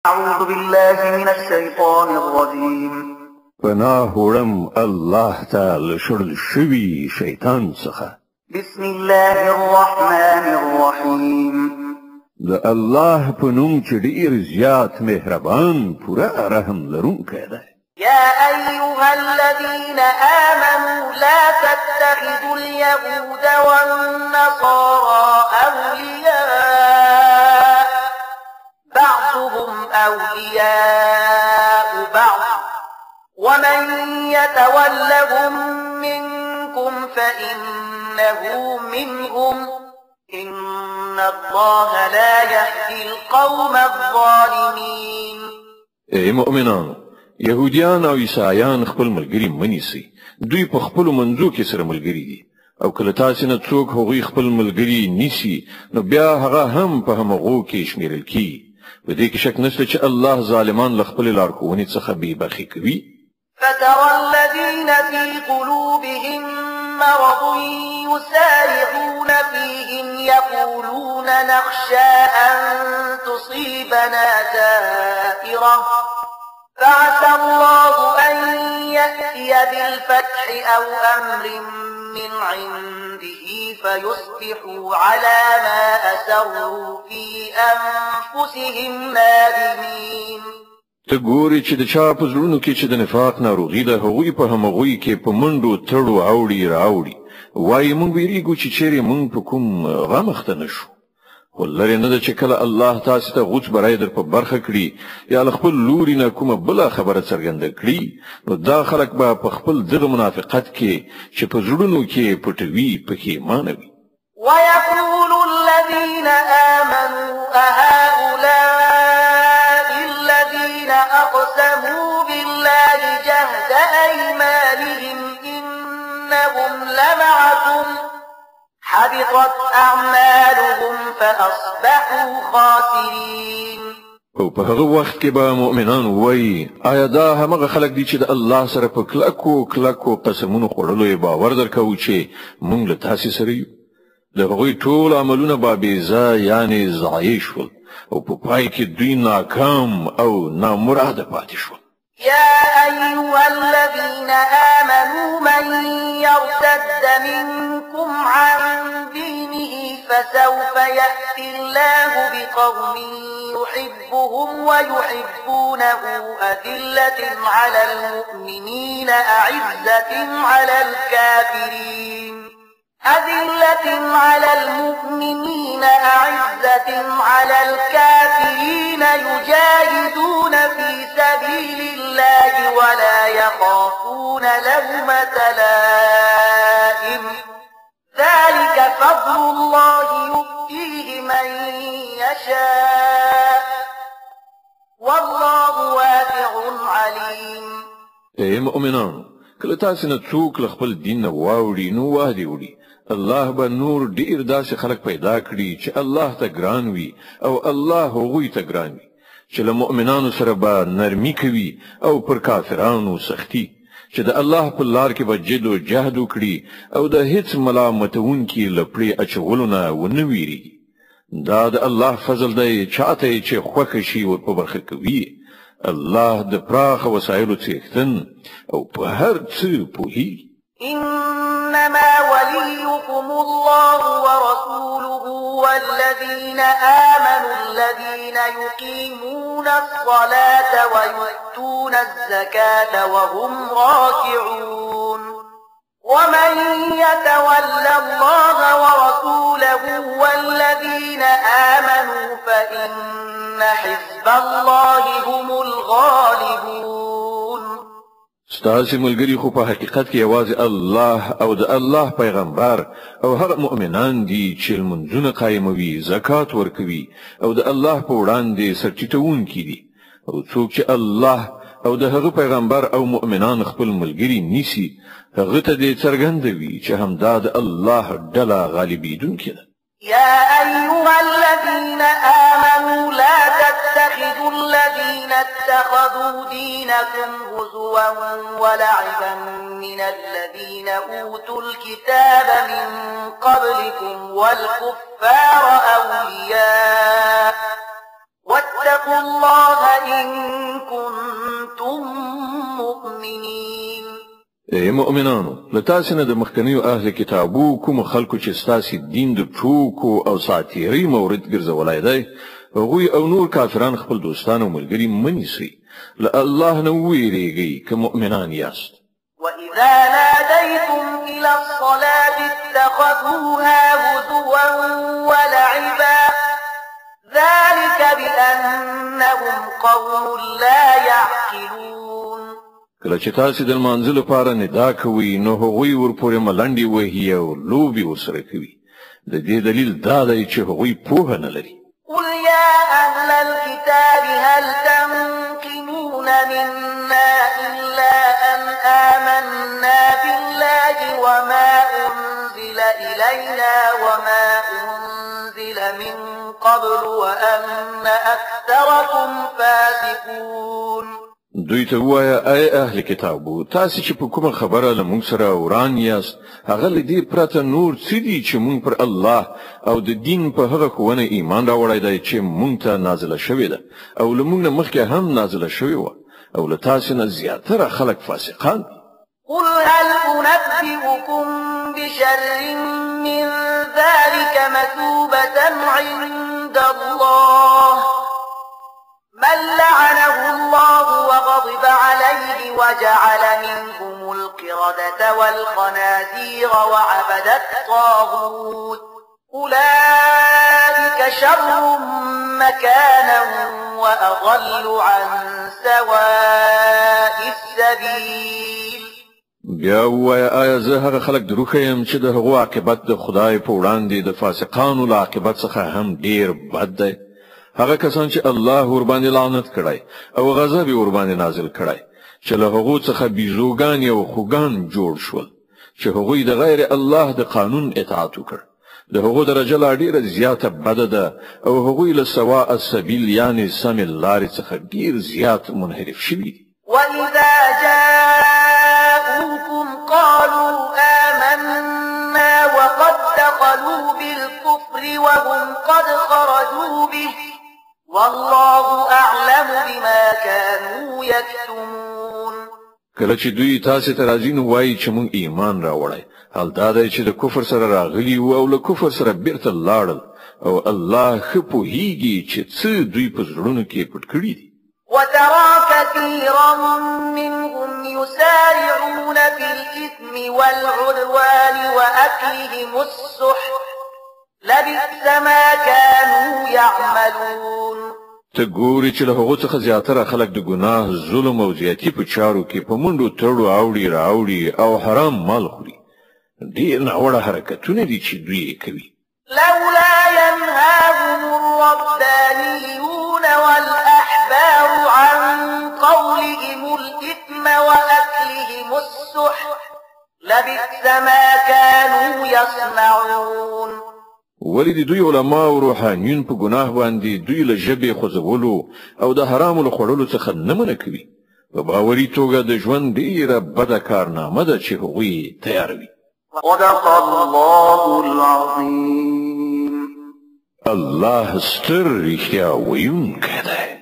أعوذ بالله من الشيطان الرجيم. پناه وړم الله تعالی شړل شوی شیطان څخه. بسم الله الرحمن الرحيم. د الله په نوم چې ډیر زیات مهربان پوره رحم لرونکی دی. يا أيها الذين آمنوا لا تتخذوا اليهود والنصارى أولياء بعضهم أولياء بعض ومن يتولهم منكم فإنه منهم إن الله لا يهدي القوم الظالمين. ای مؤمنانو، يهوديان او عیسایان خپل ملګری منیسي. دوی په خپل منځو کې سره ملګری دي او کله تاسو نه څوک هغوی خپل ملګری نیسي نو بیا هغه هم په همغو کې شمیرل کی. په دې کې شک نشته چې الله ظالمان له خپل لارښوونې څخه بې برخې کوي. فترى الذين في قلوبهم مرض يسارعون فيهم يقولون نخشى أن تصيبنا دائرة فعسى الله أن يأتي بالفتح أو أمر من عنده فيصبحوا على ما أسروا في أنفسهم نادمين. ته ګورې چې د چا په زړونو کې چې د نفاق ناروغي ده هغوی په همغوی کې په منډو تړو اوړي راوړي وایي موږ ویریږو چې چیرې موږ په کوم غم اخته نه شو. خو لرې نه ده چې کله الله تاسو ته غوڅ برای در په برخه کړي یا له خپل لوري نه کومه بله خبره څرګنده کړي نو دا خلک به په خپل دغه منافقت کې چې په زړونو کې پټوي پښیمانه وي. ويقول الذين آمنوا أهؤلاء الذين أقسموا بالله جهد أيمانهم إنهم لمعكم حبطت أعمالهم فأصبحوا خاسرين. او په هغه وخت کې به مؤمنان وایي آیا دا همغه خلک دي چې د الله سره په کلکو قسمونو خوړلو باور درکوي چې موږ له تاسو سره یو. د هغوی ټول عملونه به بېځایه یعنې ضایع شول او په پای کې دوی ناکام او نامراده پاتې شول. يا أيها الذين آمنوا من يرتد منكم عن دينه فسوف يأتي الله بقوم يحبهم ويحبونه أذلة على المؤمنين أعزة على الكافرين على الكافرين يجاهدون في سبيل الله ولا يخافون لومة لائم ذلك فضل الله يؤتيه من يشاء والله واسع عليم. ای مؤمنان، کله تاسو نه څوک له خپل دین نه واوړي نو وادي وړي الله به نور ډیر داسې خلک پیدا کړي چې الله ته ګران وي او الله هغوی ته ګران وي چې له مؤمنانو سره به نرمي کوي او پر کافرانو سختي چې د الله په لار کې به جد او جهد وکړي او د هیڅ ملامتونکي له پرې اچولو نه ونه ویریږي. دا د الله فضل دی چاته چې خوښ شي ور په برخه کوي. الله د پراخ وسایلو څښتن او په هر څه پوهیږي. إنما وليكم الله ورسوله والذين آمنوا الذين يقيمون الصلاة ويؤتون الزكاة وهم راكعون ومن يتول الله ورسوله والذين آمنوا فإن حزب الله هم الغالبون. ستاسو ملګری خو په حقیقت کې یوازې الله او د الله پیغمبر او هغه مؤمنان دي چې لمونځونه قایموي، زکات ورکوي او د الله په وړاندې سرټیټونکي دي. او څوک چې الله او د هغه پیغمبر او مؤمنان خپل ملګری نیسي هغه ته دې څرګندوي چې همدا د الله ډله غالبیدونکې ده. يا أيها الذين آمنوا لا تتخذوا الذين اتخذوا دينكم هزوا ولعبا من الذين أوتوا الكتاب من قبلكم والكفار أولياء واتقوا الله إن كنتم مؤمنين. اے مؤمنانو، له تاسو نه د مخکنیو اهل کتابو کوم خلکو چې ستاسو دین د ټوکو او ساتیري مورد ګرځولای دی، هغوی او نور کافران خپل دوستان او ملګري منیسي. له الله نه ویریږئ که مؤمنان یاست. وإذا ناديتم إلى الصلاة اتخذوها هزوا ولعبا ذلك بأنهم قوم لا يعقلون. کله چې تاسو د لمانځه لپاره ندا کوئ نو هغوی ورپورې ملنډې وهي او لوبې ورسره کوي. د دې دلیل دا دی چې هغوی پوهه نه لري. قل يا أهل الكتاب هل تنقمون منا إلا أن آمنا بالله وما أنزل إلينا وما أنزل من قبل وأن أكثركم فاسقون. دوی ته وایا ای اهل کتابو، تاسو چې په کومه خبره له موږ سره وران یاست، هغه له دې پرته نور څه دي چې موږ پر الله او د دین په هغه ښوونه ایمان راوړی دی چې موږ ته نازله شوې ده او له موږ نه مخکې هم نازله شوې وه، او له تاسو نه زیاتره خلک فاسقان دي. قل هل أنبئكم بشر من ذلك مثوبة عند الله من لعنه الله وغضب عليه وجعل منهم القردة والخنازير وعبد الطاغوت أولئك شر مكانا وأضل عن سواء السبيل. بیا وایا آیا زه هغه خلک دروغ یم چې د هغو عاقبت د خدای په وړاندې د فاسقانو له عاقبت څخه هم ډیر بد دی؟ هغه کسان چې الله ور باندې لعنت کړای او غضب ور باندې نازل کړای چې له هغو څخه بیزوګان او خوګان جوړ شول چې هغوی د غیر الله د قانون اطاعت وکړ، د هغو درجه لا ډیره زیاته بده ده او هغوی له سواء السبیل یعنی سم لارې څخه ډیر زیات منحرف شوي دي. وإذا جاءوكم قالوا آمنا وقد دخلوا بالكفر وهم قد خرجوا به والله أعلم بما كانوا يكتمون. کله چې دوی تاسو ته راځي نو وایي چې موږ ایمان راوړی، حال دا دی چې د کفر سره راغلي وو او له کفر سره بیرته لاړل او الله ښه پوهیږي چې څه دوی په زړونو کې پټ کړي دي. وترى كثيرا منهم يسارعون في الإثم والعدوان وأكلهم السحت لبئس ما كانوا يعملون. ته ګوري چې له هغو څخه زیاتره خلک د ګناه، ظلم او زیاتی په چارو کې په منډو تړو اوړي راوړي او حرام مال خوري. ډېر ناوړه حرکتونه دي چې دوی کوي. لولا ينهاهم الربانيون والأحبار عن قولهم الإثم وأكلهم السحت لبئس ما كانوا يصنعون. ولی د دوی علما او روحانیون په ګناه باندې دوی له ژبې خوځولو او د حرامو له خوړلو څخه نه منع کوي. په باوري توګه د ژوند ډیره بده کارنامه ده چې هغوی تیاروي. صدق الله العظيم. الله ستر رښتیا ویونکی دی.